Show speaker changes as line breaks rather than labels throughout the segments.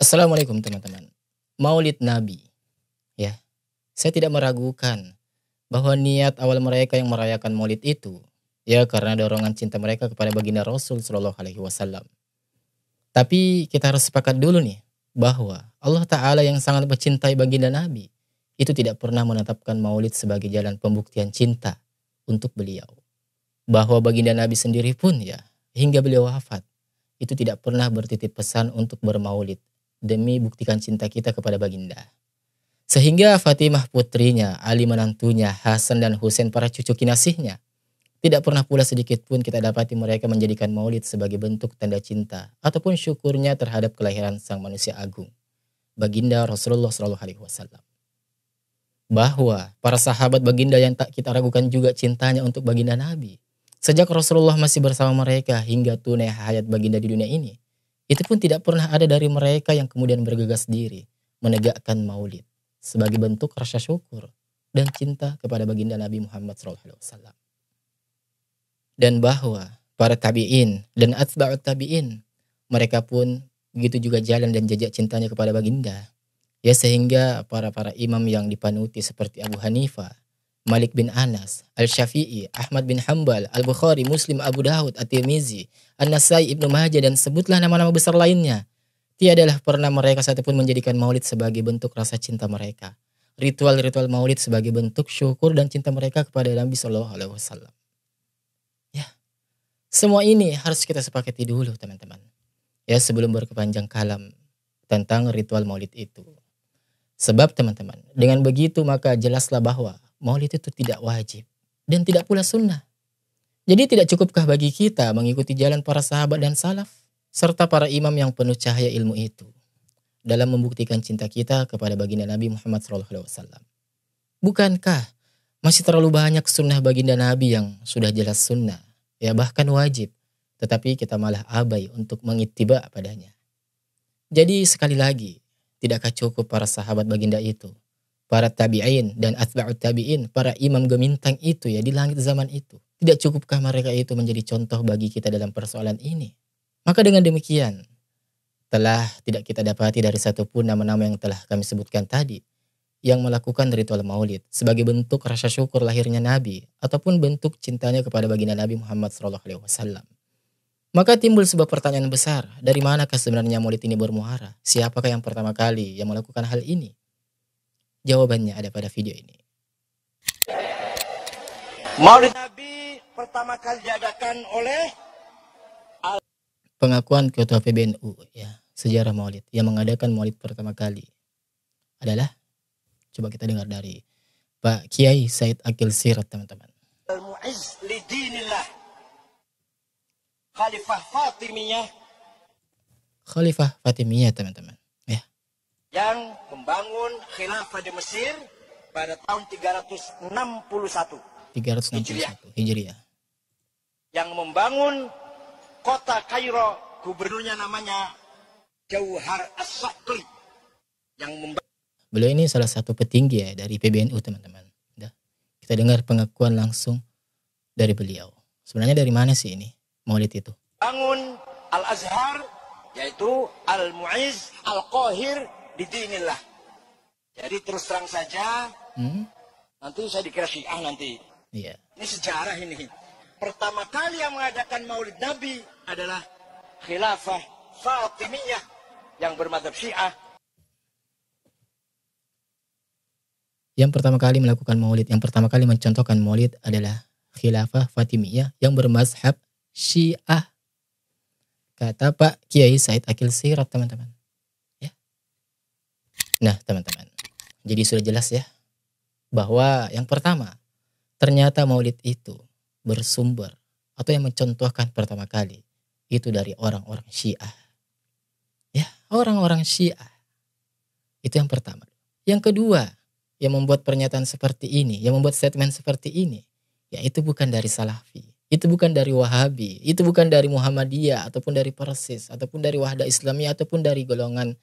Assalamualaikum teman-teman. Maulid Nabi, ya. Saya tidak meragukan bahwa niat awal mereka yang merayakan Maulid itu ya karena dorongan cinta mereka kepada baginda Rasul Shallallahu Alaihi Wasallam. Tapi kita harus sepakat dulu nih bahwa Allah Ta'ala yang sangat mencintai baginda Nabi itu tidak pernah menetapkan Maulid sebagai jalan pembuktian cinta untuk beliau. Bahwa baginda Nabi sendiri pun ya hingga beliau wafat itu tidak pernah bertitip pesan untuk bermaulid demi buktikan cinta kita kepada baginda. Sehingga Fatimah putrinya, Ali menantunya, Hasan dan Husain para cucu kinasihnya, tidak pernah pula sedikit pun kita dapati mereka menjadikan maulid sebagai bentuk tanda cinta ataupun syukurnya terhadap kelahiran sang manusia agung, baginda Rasulullah SAW. Bahwa para sahabat baginda yang tak kita ragukan juga cintanya untuk baginda Nabi, sejak Rasulullah masih bersama mereka hingga tunai hayat baginda di dunia ini, itu pun tidak pernah ada dari mereka yang kemudian bergegas diri menegakkan maulid sebagai bentuk rasa syukur dan cinta kepada baginda Nabi Muhammad SAW. Dan bahwa para tabi'in dan atba'ut tabi'in, mereka pun begitu juga jalan dan jejak cintanya kepada baginda. Ya sehingga para imam yang dipanuti seperti Abu Hanifah, Malik bin Anas, Al-Syafi'i, Ahmad bin Hanbal, Al-Bukhari, Muslim, Abu Dawud, At-Tirmizi, An-Nasai, Ibnu Majah dan sebutlah nama-nama besar lainnya. Tiadalah pernah mereka satupun menjadikan maulid sebagai bentuk rasa cinta mereka. Ritual-ritual maulid sebagai bentuk syukur dan cinta mereka kepada Nabi Shallallahu Alaihi Wasallam. Ya, semua ini harus kita sepakati dulu teman-teman. Ya sebelum berkepanjang kalam tentang ritual maulid itu. Sebab teman-teman, dengan begitu maka jelaslah bahwa maulid itu tidak wajib dan tidak pula sunnah. Jadi tidak cukupkah bagi kita mengikuti jalan para sahabat dan salaf serta para imam yang penuh cahaya ilmu itu dalam membuktikan cinta kita kepada baginda Nabi Muhammad SAW. Bukankah masih terlalu banyak sunnah baginda Nabi yang sudah jelas sunnah, ya bahkan wajib, tetapi kita malah abai untuk mengittiba padanya. Jadi sekali lagi, tidakkah cukup para sahabat baginda itu, para tabi'in dan atba'ut tabi'in, para imam gemintang itu ya di langit zaman itu, tidak cukupkah mereka itu menjadi contoh bagi kita dalam persoalan ini? Maka dengan demikian, telah tidak kita dapati dari satupun nama-nama yang telah kami sebutkan tadi yang melakukan ritual maulid sebagai bentuk rasa syukur lahirnya Nabi ataupun bentuk cintanya kepada baginda Nabi Muhammad SAW. Maka timbul sebuah pertanyaan besar, dari manakah sebenarnya maulid ini bermuara? Siapakah yang pertama kali yang melakukan hal ini? Jawabannya ada pada video ini.
Maulid Nabi pertama kali diadakan oleh
Pengakuan Ketua PBNU ya, sejarah maulid yang mengadakan maulid pertama kali adalah, coba kita dengar dari Pak Kiai Said Akil Sirot teman-teman.
Al-Mu'izz li dinillah, Khalifah Fatimiyah,
Khalifah Fatimiyah teman-teman ya,
yang membangun khilafah di Mesir pada tahun 361
Hijriah.
Yang membangun kota Kairo, gubernurnya namanya Jauhar As-Sakli.
Beliau ini salah satu petinggi ya dari PBNU teman-teman. Kita dengar pengakuan langsung dari beliau. Sebenarnya dari mana sih ini maulid itu?
Bangun Al-Azhar, yaitu Al-Mu'izz Al-Qahir di dinillah. Jadi terus terang saja, nanti saya dikira Syiah nanti.
Iya.
Ini sejarah ini. Pertama kali yang mengadakan maulid Nabi adalah khilafah Fatimiyah yang bermadzhab Syiah.
Yang pertama kali melakukan maulid, yang pertama kali mencontohkan maulid adalah khilafah Fatimiyah yang bermazhab Syiah. Kata Pak Kiai Said Akil Sirot teman-teman. Ya. Nah teman-teman, jadi sudah jelas ya bahwa yang pertama ternyata maulid itu bersumber atau yang mencontohkan pertama kali itu dari orang-orang Syiah. Ya, orang-orang Syiah. Itu yang pertama. Yang kedua, yang membuat pernyataan seperti ini, yang membuat statement seperti ini, ya itu bukan dari Salafi, itu bukan dari Wahabi, itu bukan dari Muhammadiyah ataupun dari Persis ataupun dari Wahdah Islamiyah ataupun dari golongan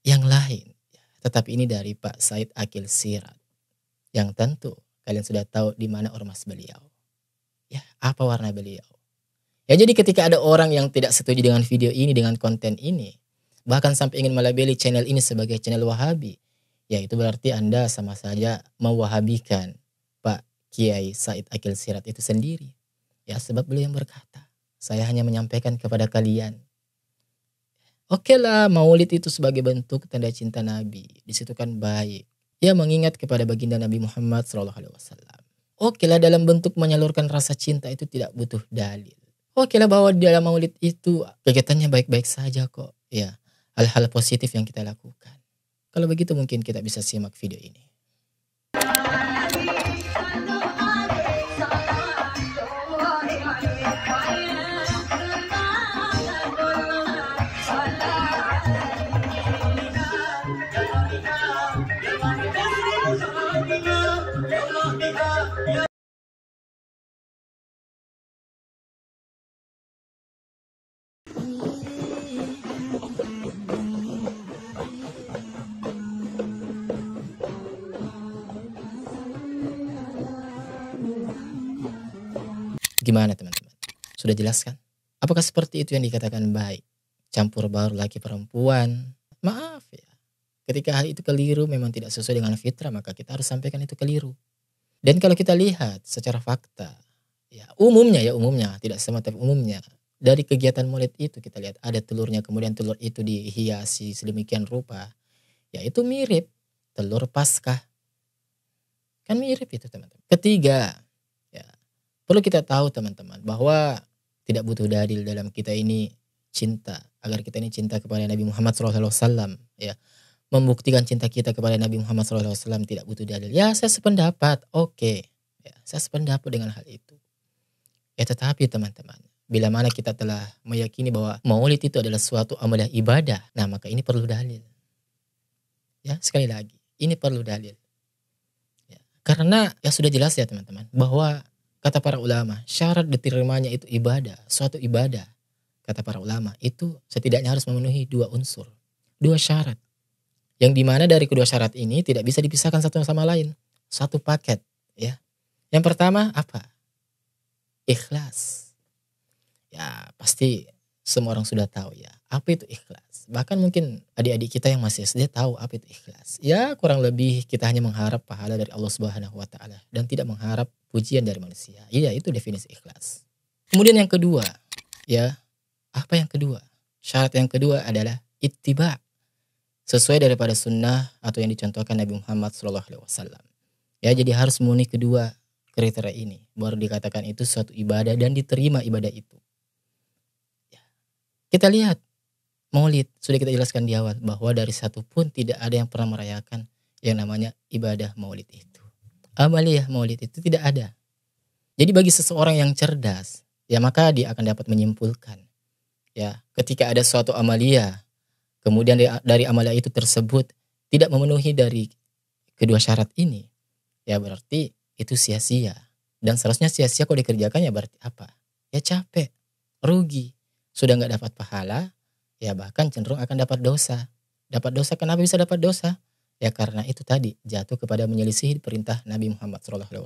yang lain. Tetapi ini dari Pak Said Akil Sirot. Yang tentu kalian sudah tahu di mana ormas beliau. Ya, apa warna beliau? Ya jadi ketika ada orang yang tidak setuju dengan video ini, dengan konten ini, bahkan sampai ingin melabeli channel ini sebagai channel Wahabi, ya itu berarti Anda sama saja mewahabikan Pak Kiai Said Akil Siraj itu sendiri. Ya, sebab beliau yang berkata, saya hanya menyampaikan kepada kalian, oke lah, maulid itu sebagai bentuk tanda cinta Nabi, di situ kan baik. Ya, mengingat kepada baginda Nabi Muhammad SAW. Oke lah, dalam bentuk menyalurkan rasa cinta itu tidak butuh dalil. Oke lah, bahwa dalam maulid itu kegiatannya baik-baik saja kok. Ya, hal-hal positif yang kita lakukan. Kalau begitu mungkin kita bisa simak video ini. Gimana teman-teman? Sudah jelas kan? Apakah seperti itu yang dikatakan baik? Campur baur laki perempuan? Maaf ya. Ketika hal itu keliru, memang tidak sesuai dengan fitrah, maka kita harus sampaikan itu keliru. Dan kalau kita lihat secara fakta, ya umumnya, tidak semua tapi umumnya, dari kegiatan maulid itu kita lihat ada telurnya, kemudian telur itu dihiasi sedemikian rupa. Ya itu mirip telur Paskah. Kan mirip itu teman-teman. Ketiga, ya perlu kita tahu teman-teman bahwa tidak butuh dalil dalam kita ini cinta, agar kita ini cinta kepada Nabi Muhammad SAW. Ya, membuktikan cinta kita kepada Nabi Muhammad SAW tidak butuh dalil. Ya, saya sependapat, oke. Ya, saya sependapat dengan hal itu. Ya, tetapi teman-teman, bila mana kita telah meyakini bahwa maulid itu adalah suatu amalan ibadah, nah maka ini perlu dalil. Ya, sekali lagi, ini perlu dalil. Ya, karena ya sudah jelas ya teman-teman, bahwa kata para ulama, syarat diterimanya itu ibadah, suatu ibadah. Kata para ulama, itu setidaknya harus memenuhi 2 unsur, 2 syarat. Yang dimana dari kedua syarat ini tidak bisa dipisahkan satu sama lain. Satu paket. Ya. Yang pertama apa? Ikhlas. Ya pasti semua orang sudah tahu ya. Apa itu ikhlas? Bahkan mungkin adik-adik kita yang masih SD tahu apa itu ikhlas. Ya kurang lebih kita hanya mengharap pahala dari Allah Subhanahu wa Ta'ala. Dan tidak mengharap pujian dari manusia. Iya, itu definisi ikhlas. Kemudian yang kedua. Ya, apa yang kedua? Syarat yang kedua adalah ittiba'. Sesuai daripada sunnah atau yang dicontohkan Nabi Muhammad SAW. Ya, jadi harus memenuhi kedua kriteria ini. Baru dikatakan itu suatu ibadah dan diterima ibadah itu. Ya. Kita lihat maulid, sudah kita jelaskan di awal bahwa dari satu pun tidak ada yang pernah merayakan yang namanya ibadah maulid itu. Amaliyah maulid itu tidak ada. Jadi bagi seseorang yang cerdas, ya maka dia akan dapat menyimpulkan. Ya, ketika ada suatu amaliyah, kemudian dari amalia itu tersebut tidak memenuhi dari kedua syarat ini, ya berarti itu sia-sia. Dan seharusnya sia-sia kalau dikerjakan ya berarti apa? Ya capek, rugi, sudah gak dapat pahala, ya bahkan cenderung akan dapat dosa. Dapat dosa, kenapa bisa dapat dosa? Ya karena itu tadi, jatuh kepada menyelisihi perintah Nabi Muhammad SAW.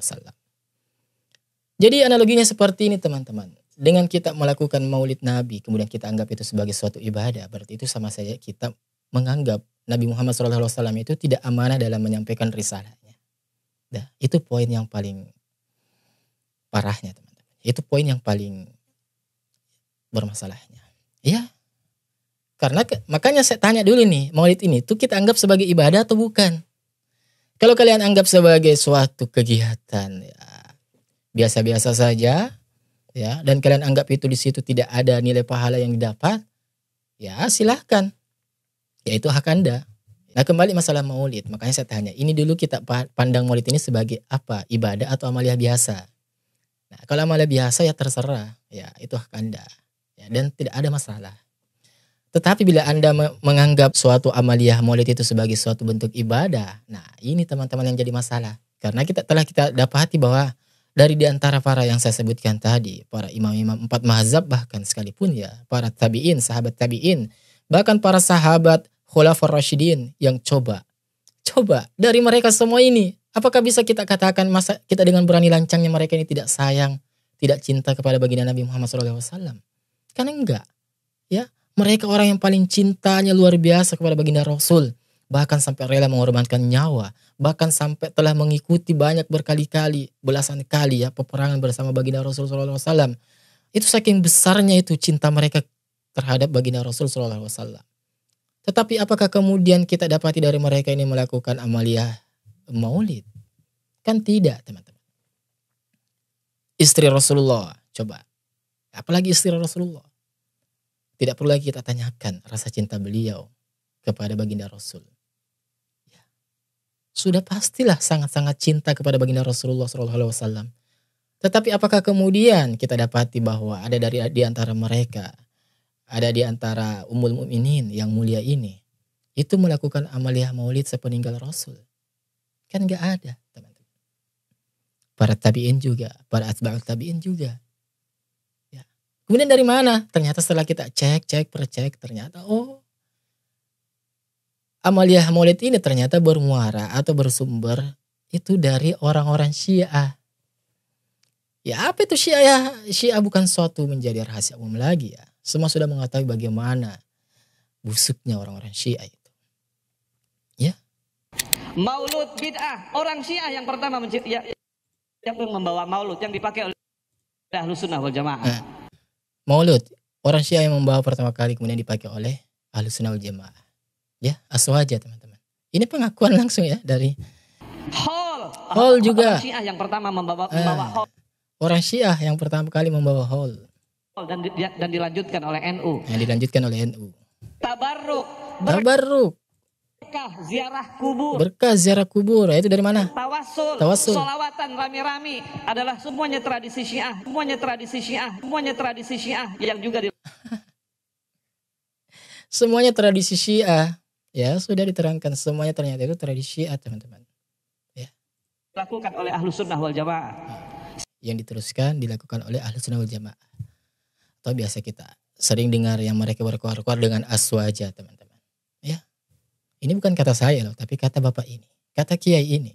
Jadi analoginya seperti ini teman-teman. Dengan kita melakukan maulid Nabi, kemudian kita anggap itu sebagai suatu ibadah, berarti itu sama saja kita menganggap Nabi Muhammad SAW itu tidak amanah dalam menyampaikan risalahnya. Nah, itu poin yang paling parahnya teman-teman. Itu poin yang paling bermasalahnya. Ya, karena makanya saya tanya dulu nih, maulid ini tuh kita anggap sebagai ibadah atau bukan? Kalau kalian anggap sebagai suatu kegiatan, ya biasa-biasa saja, ya, dan kalian anggap itu di situ tidak ada nilai pahala yang didapat, ya silahkan, ya itu hak Anda. Nah kembali masalah maulid, makanya saya tanya, ini dulu kita pandang maulid ini sebagai apa? Ibadah atau amalia biasa? Nah kalau amalia biasa ya terserah, ya itu hak Anda, ya, dan tidak ada masalah. Tetapi bila Anda menganggap suatu amaliyah maulid itu sebagai suatu bentuk ibadah, nah ini teman-teman yang jadi masalah. Karena kita dapati bahwa dari di antara para yang saya sebutkan tadi, para imam-imam 4 mazhab bahkan sekalipun ya, para tabi'in, sahabat tabi'in, bahkan para sahabat khulafaur rasyidin yang coba dari mereka semua ini, apakah bisa kita katakan masa kita dengan berani lancangnya mereka ini tidak sayang, tidak cinta kepada baginda Nabi Muhammad SAW? Kan enggak. Ya, Mereka orang yang paling cintanya luar biasa kepada baginda Rasul. Bahkan sampai rela mengorbankan nyawa. Bahkan sampai telah mengikuti banyak berkali-kali, belasan kali ya, peperangan bersama baginda Rasul SAW. Itu saking besarnya itu cinta mereka terhadap baginda Rasul SAW. Tetapi apakah kemudian kita dapati dari mereka ini melakukan amaliyah maulid? Kan tidak, teman-teman. Istri Rasulullah, coba. Apalagi istri Rasulullah. Tidak perlu lagi kita tanyakan rasa cinta beliau kepada baginda Rasul. Ya. Sudah pastilah sangat-sangat cinta kepada baginda Rasulullah SAW. Tetapi apakah kemudian kita dapati bahwa ada di antara mereka, ada di antara Ummul Mukminin yang mulia ini, itu melakukan amaliyah maulid sepeninggal Rasul? Kan gak ada, teman-teman. Para tabi'in juga, para atba'ut tabi'in juga. Kemudian dari mana? Ternyata setelah kita cek, ternyata amaliyah maulid ini ternyata bermuara atau bersumber itu dari orang-orang Syiah. Ya apa itu Syiah? Syiah bukan suatu menjadi rahasia umum lagi ya. Semua sudah mengetahui bagaimana busuknya orang-orang Syiah itu. Ya.
Maulud bid'ah. Orang Syiah yang pertama yang membawa maulud yang dipakai oleh Ahlus Sunnah wal Jamaah.
Maulud, orang Syiah yang membawa pertama kali kemudian dipakai oleh Ahlus Sunnah wal Jamaah. Ya, aswaja teman-teman. Ini pengakuan langsung ya dari Hol juga.
Orang Syiah yang pertama membawa Hol.
Orang Syiah yang pertama kali membawa Hol.
Dan dilanjutkan oleh NU.
Yang dilanjutkan oleh NU.
Tabarruk. Berkah ziarah kubur. Itu dari mana? Tawassul. Sholawatan rame-rame adalah semuanya tradisi Syiah. Semuanya tradisi Syiah yang juga
semuanya tradisi Syiah. Ya, sudah diterangkan semuanya ternyata itu tradisi Syiah, teman-teman. Ya.
Dilakukan oleh Ahlus Sunnah wal Jamaah.
Yang diteruskan dilakukan oleh Ahlus Sunnah wal Jamaah. Atau biasa kita sering dengar yang mereka berkuar-kuar dengan aswaja, teman-teman. Ya. Ini bukan kata saya loh, tapi kata bapak ini. Kata kiai ini.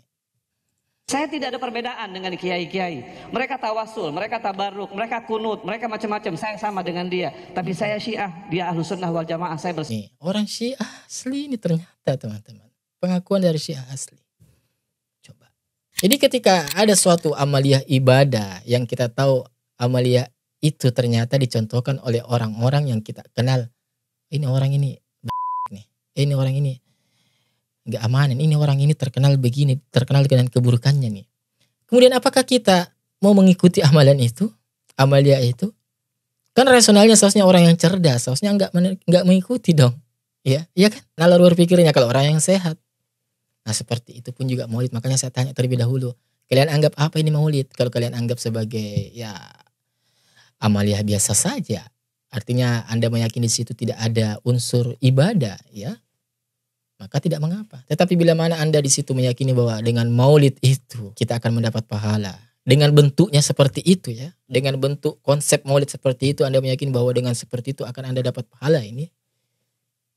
Saya tidak ada perbedaan dengan kiai-kiai. Mereka tawasul, mereka tabarruk, mereka kunut, mereka macam-macam. Saya sama dengan dia. Tapi saya Syiah, dia Ahlus Sunnah wal Jamaah. Saya
nih, orang Syiah asli ini ternyata teman-teman. Pengakuan dari Syiah asli. Coba. Jadi ketika ada suatu amaliyah ibadah yang kita tahu amaliyah itu ternyata dicontohkan oleh orang-orang yang kita kenal. Ini orang ini nih. Ini orang ini gak amanan, ini orang ini terkenal begini, terkenal dengan keburukannya nih. Kemudian apakah kita mau mengikuti amalan itu, amaliyah itu? Kan rasionalnya seharusnya orang yang cerdas, seharusnya nggak mengikuti dong, ya, iya kan? Nalar berpikirnya kalau orang yang sehat. Nah seperti itu pun juga maulid. Makanya saya tanya terlebih dahulu, kalian anggap apa ini maulid? Kalau kalian anggap sebagai ya amaliyah biasa saja, artinya Anda meyakini di situ tidak ada unsur ibadah, ya. Maka tidak mengapa. Tetapi bila mana Anda di situ meyakini bahwa dengan maulid itu kita akan mendapat pahala. Dengan bentuknya seperti itu ya. Dengan bentuk konsep maulid seperti itu Anda meyakini bahwa dengan seperti itu akan Anda dapat pahala ini.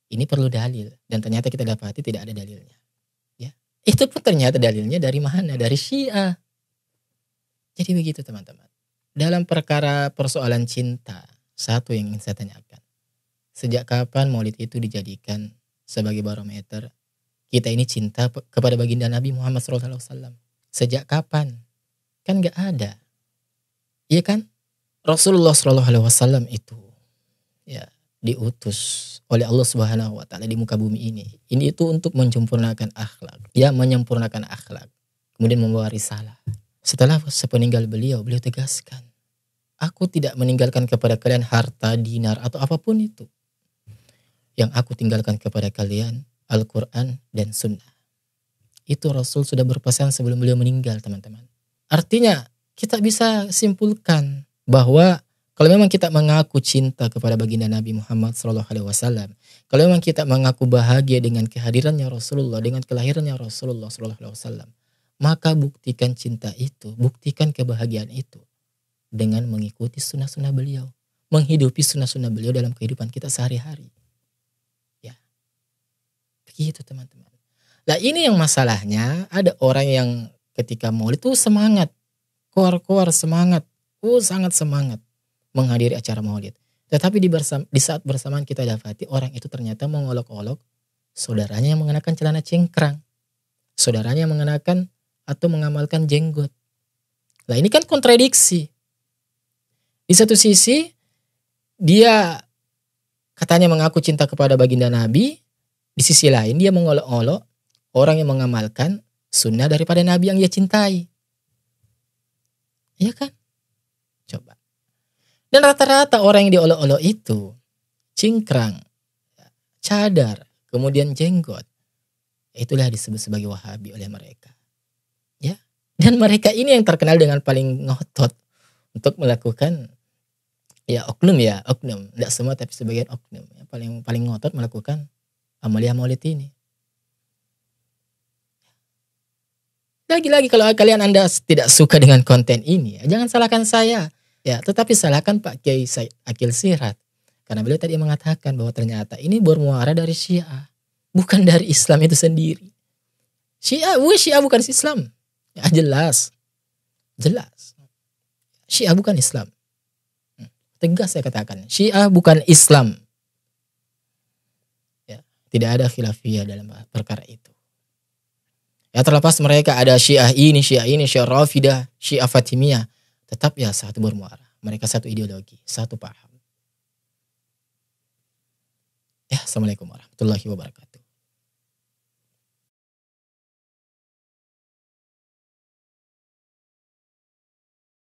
Ini perlu dalil. Dan ternyata kita dapati tidak ada dalilnya. Ya. Itu pun ternyata dalilnya dari mana? Dari Syiah. Jadi begitu teman-teman. Dalam perkara persoalan cinta. Satu yang ingin saya tanyakan. Sejak kapan maulid itu dijadikan sebagai barometer kita ini cinta kepada baginda Nabi Muhammad SAW? Sejak kapan? Kan gak ada. Iya kan? Rasulullah SAW itu ya diutus oleh Allah Subhanahu Wa Taala di muka bumi ini. Ini itu untuk menyempurnakan akhlak. Ya, menyempurnakan akhlak. Kemudian membawa risalah. Setelah sepeninggal beliau tegaskan, aku tidak meninggalkan kepada kalian harta, dinar atau apapun itu. Yang aku tinggalkan kepada kalian Al-Quran dan Sunnah. Itu Rasul sudah berpesan sebelum beliau meninggal, teman-teman. Artinya kita bisa simpulkan bahwa kalau memang kita mengaku cinta kepada baginda Nabi Muhammad SAW, kalau memang kita mengaku bahagia dengan kehadirannya Rasulullah, dengan kelahirannya Rasulullah SAW, maka buktikan cinta itu, buktikan kebahagiaan itu dengan mengikuti sunnah-sunnah beliau, menghidupi sunnah-sunnah beliau dalam kehidupan kita sehari-hari. Begitu teman-teman. Nah ini yang masalahnya, ada orang yang ketika maulid itu semangat, keluar semangat, sangat semangat menghadiri acara maulid. Tetapi di saat bersamaan kita dapati orang itu ternyata mengolok-olok saudaranya yang mengenakan celana cingkrang. Saudaranya yang mengenakan atau mengamalkan jenggot. Nah ini kan kontradiksi. Di satu sisi dia katanya mengaku cinta kepada baginda Nabi. Di sisi lain dia mengolok-olok orang yang mengamalkan sunnah daripada Nabi yang ia cintai. Iya kan? Coba. Dan rata-rata orang yang diolok-olok itu cingkrang, cadar, kemudian jenggot. Itulah disebut sebagai Wahabi oleh mereka. Ya. Dan mereka ini yang terkenal dengan paling ngotot untuk melakukan oknum. Tidak semua tapi sebagian oknum. Ya, paling ngotot melakukan amalia maulid ini. Lagi-lagi kalau kalian Anda tidak suka dengan konten ini, jangan salahkan saya. Ya, tetapi salahkan Pak Kiai Said Akil Siraj. Karena beliau tadi mengatakan bahwa ternyata ini bermuara dari Syiah. Bukan dari Islam itu sendiri. Syiah bukan Islam. Ya, jelas. Syiah bukan Islam. Tegas saya katakan. Syiah bukan Islam. Ya, tidak ada khilafiyah dalam perkara itu. Ya terlepas mereka ada Syiah ini, Syiah Rafidah, Syiah Fatimiyah. Tetap ya satu bermuara. Mereka satu ideologi, satu paham. Ya, Assalamualaikum warahmatullahi wabarakatuh.